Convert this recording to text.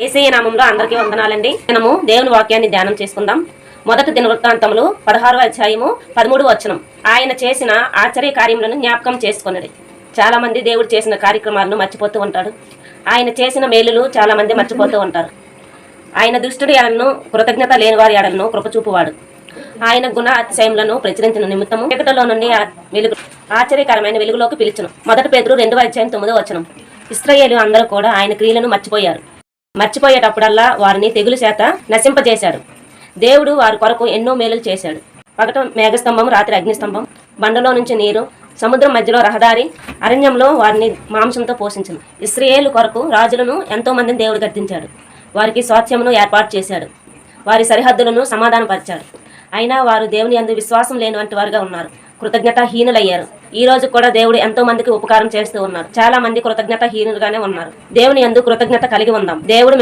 యేసయ్య నామంలో అందరికీ వందనాలండి. మనము దేవుని వాక్యాన్ని ధ్యానం చేసుకుందాం. మొదటి దినవృత్తాంతములు 16వ అధ్యాయము 13వ వచనం. ఆయన చేసిన ఆశ్చర్య కార్యములను జ్ఞాపకం చేసుకొనుడి. చాలా మంది దేవుడు చేసిన కార్యక్రమాలను మర్చిపోతూ ఉంటాడు. ఆయన చేసిన మేలులు చాలా మంది మర్చిపోతూ ఉంటారు. ఆయన దుష్టుడి ఎడలను, కృతజ్ఞత లేని వారి ఎడలను కృపచూపువాడు. ఆయన గుణ అతిశయములను ప్రచురించిన నిమిత్తము చీకటిలో నుండి వెలుగు ఆశ్చర్యకరమైన వెలుగులోకి పిలుచును. మొదటి పేతురు 2వ అధ్యాయం 9వ వచనం. ఇశ్రాయేలు అందరూ కూడా ఆయన క్రియలను మర్చిపోయేటప్పుడల్లా వారిని తెగులు చేత నశింపజేశాడు. దేవుడు వారి కొరకు ఎన్నో మేలులు చేశాడు. పగట మేఘస్తంభం, రాత్రి అగ్నిస్తంభం, బండలో నుంచి నీరు, సముద్రం మధ్యలో రహదారి, అరణ్యంలో వారిని మాంసంతో పోషించను. ఇశ్రాయేలు కొరకు రాజులను ఎంతో మందిని దేవుడు గద్దించాడు. వారికి స్వాస్థ్యమును ఏర్పాటు చేశాడు. వారి సరిహద్దులను సమాధానపరిచాడు. అయినా వారు దేవుని యందు విశ్వాసం లేనివంటి వారుగా ఉన్నారు. కృతజ్ఞత హీనులయ్యారు. ఈ రోజు కూడా దేవుడు ఎంతో మందికి ఉపకారం చేస్తూ ఉన్నారు. చాలా మంది కృతజ్ఞత హీనులుగానే ఉన్నారు. దేవుని యందు కృతజ్ఞత కలిగి ఉందాం. దేవుడు